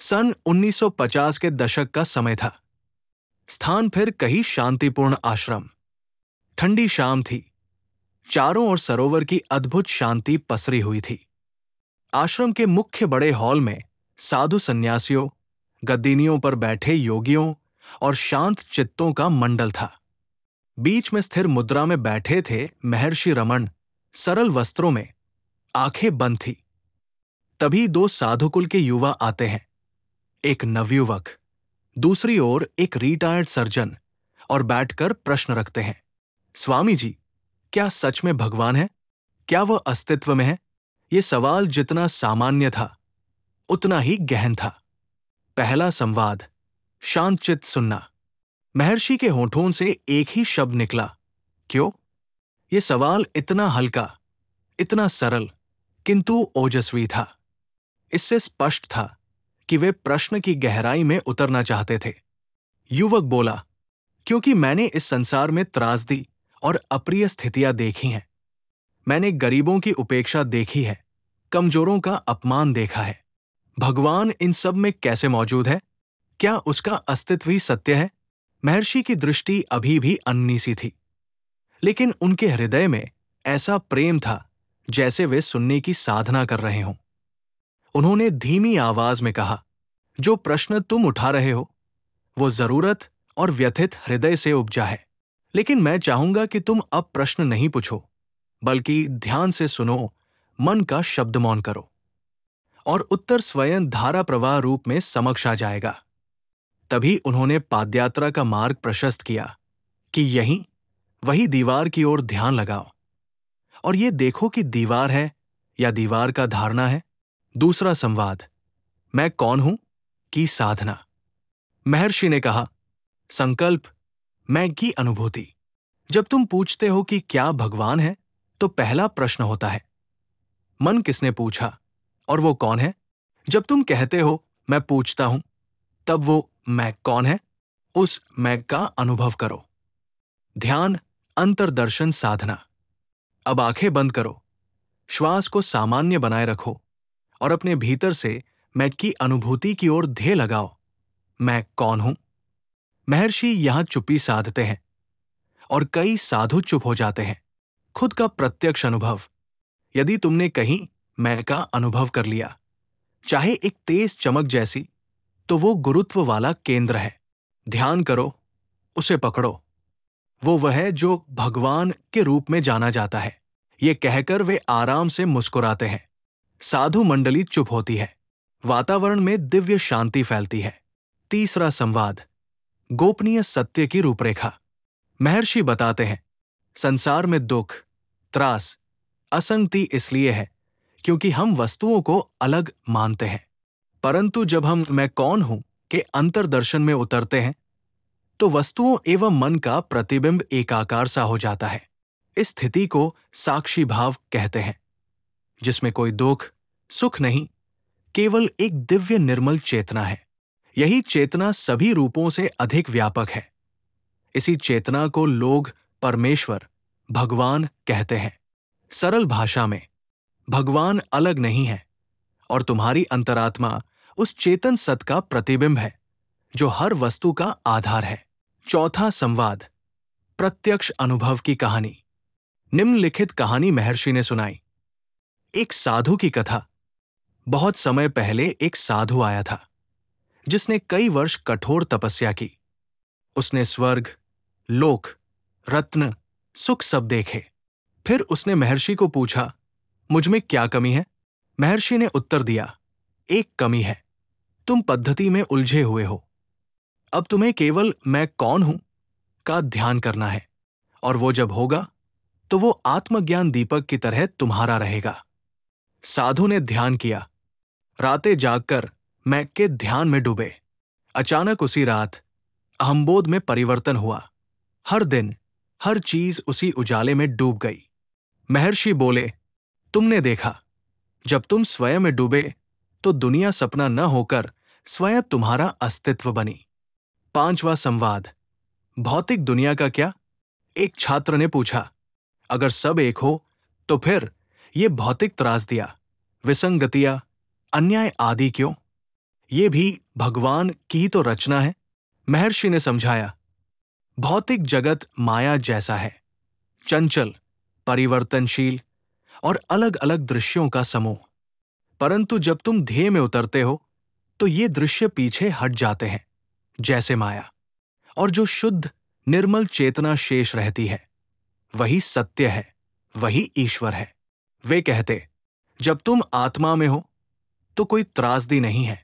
सन 1950 के दशक का समय था। स्थान फिर कहीं शांतिपूर्ण आश्रम। ठंडी शाम थी। चारों ओर सरोवर की अद्भुत शांति पसरी हुई थी। आश्रम के मुख्य बड़े हॉल में साधु सन्यासियों, गद्दीनियों पर बैठे योगियों और शांत चित्तों का मंडल था। बीच में स्थिर मुद्रा में बैठे थे महर्षि रमन, सरल वस्त्रों में, आंखें बंद थी। तभी दो साधुकुल के युवा आते हैं, एक नवयुवक, दूसरी ओर एक रिटायर्ड सर्जन, और बैठकर प्रश्न रखते हैं। स्वामी जी, क्या सच में भगवान है? क्या वह अस्तित्व में है? ये सवाल जितना सामान्य था उतना ही गहन था। पहला संवाद, शांतचित्त सुनना। महर्षि के होठों से एक ही शब्द निकला, क्यों? ये सवाल इतना हल्का, इतना सरल, किंतु ओजस्वी था। इससे स्पष्ट था कि वे प्रश्न की गहराई में उतरना चाहते थे। युवक बोला, क्योंकि मैंने इस संसार में त्रासदी और अप्रिय स्थितियां देखी हैं। मैंने गरीबों की उपेक्षा देखी है, कमजोरों का अपमान देखा है। भगवान इन सब में कैसे मौजूद है? क्या उसका अस्तित्व ही सत्य है? महर्षि की दृष्टि अभी भी अन्नी सी थी, लेकिन उनके हृदय में ऐसा प्रेम था जैसे वे सुनने की साधना कर रहे हों। उन्होंने धीमी आवाज में कहा, जो प्रश्न तुम उठा रहे हो वो जरूरत और व्यथित हृदय से उपजा है। लेकिन मैं चाहूंगा कि तुम अब प्रश्न नहीं पूछो, बल्कि ध्यान से सुनो, मन का शब्द मौन करो, और उत्तर स्वयं धारा प्रवाह रूप में समक्ष आ जाएगा। तभी उन्होंने पादयात्रा का मार्ग प्रशस्त किया कि यहीं, वही दीवार की ओर ध्यान लगाओ, और ये देखो कि दीवार है या दीवार का धारणा है। दूसरा संवाद, मैं कौन हूं की साधना। महर्षि ने कहा, संकल्प, मैं की अनुभूति। जब तुम पूछते हो कि क्या भगवान है, तो पहला प्रश्न होता है, मन किसने पूछा और वो कौन है? जब तुम कहते हो मैं पूछता हूं, तब वो मैं कौन है, उस मैं का अनुभव करो। ध्यान, अंतर्दर्शन साधना। अब आंखें बंद करो, श्वास को सामान्य बनाए रखो और अपने भीतर से मैं की अनुभूति की ओर ध्येय लगाओ। मैं कौन हूं? महर्षि यहां चुप्पी साधते हैं और कई साधु चुप हो जाते हैं। खुद का प्रत्यक्ष अनुभव। यदि तुमने कहीं मैं का अनुभव कर लिया, चाहे एक तेज चमक जैसी, तो वो गुरुत्व वाला केंद्र है। ध्यान करो, उसे पकड़ो। वो वह है जो भगवान के रूप में जाना जाता है। ये कहकर वे आराम से मुस्कुराते हैं। साधु मंडली चुप होती है। वातावरण में दिव्य शांति फैलती है। तीसरा संवाद, गोपनीय सत्य की रूपरेखा। महर्षि बताते हैं, संसार में दुख, त्रास, असंगति इसलिए है क्योंकि हम वस्तुओं को अलग मानते हैं। परंतु जब हम मैं कौन हूं के अंतर्दर्शन में उतरते हैं, तो वस्तुओं एवं मन का प्रतिबिंब एकाकार सा हो जाता है। इस स्थिति को साक्षी भाव कहते हैं, जिसमें कोई दुख, सुख नहीं, केवल एक दिव्य निर्मल चेतना है। यही चेतना सभी रूपों से अधिक व्यापक है। इसी चेतना को लोग परमेश्वर, भगवान कहते हैं। सरल भाषा में, भगवान अलग नहीं है और तुम्हारी अंतरात्मा उस चेतन सत का प्रतिबिंब है जो हर वस्तु का आधार है। चौथा संवाद, प्रत्यक्ष अनुभव की कहानी। निम्नलिखित कहानी महर्षि ने सुनाई। एक साधु की कथा। बहुत समय पहले एक साधु आया था जिसने कई वर्ष कठोर तपस्या की। उसने स्वर्ग, लोक, रत्न, सुख सब देखे। फिर उसने महर्षि को पूछा, मुझ में क्या कमी है? महर्षि ने उत्तर दिया, एक कमी है, तुम पद्धति में उलझे हुए हो। अब तुम्हें केवल मैं कौन हूं का ध्यान करना है, और वो जब होगा तो वो आत्मज्ञान दीपक की तरह तुम्हारा रहेगा। साधु ने ध्यान किया। रातें जागकर मैं के ध्यान में डूबे। अचानक उसी रात अहंबोध में परिवर्तन हुआ। हर दिन, हर चीज उसी उजाले में डूब गई। महर्षि बोले, तुमने देखा, जब तुम स्वयं में डूबे तो दुनिया सपना न होकर स्वयं तुम्हारा अस्तित्व बनी। पांचवा संवाद, भौतिक दुनिया का क्या? एक छात्र ने पूछा, अगर सब एक हो तो फिर ये भौतिक त्रासदियां, विसंगतियां, अन्याय आदि क्यों? ये भी भगवान की ही तो रचना है। महर्षि ने समझाया, भौतिक जगत माया जैसा है, चंचल, परिवर्तनशील और अलग अलग दृश्यों का समूह। परंतु जब तुम ध्येय में उतरते हो तो ये दृश्य पीछे हट जाते हैं, जैसे माया। और जो शुद्ध निर्मल चेतना शेष रहती है, वही सत्य है, वही ईश्वर है। वे कहते, जब तुम आत्मा में हो तो कोई त्रासदी नहीं है,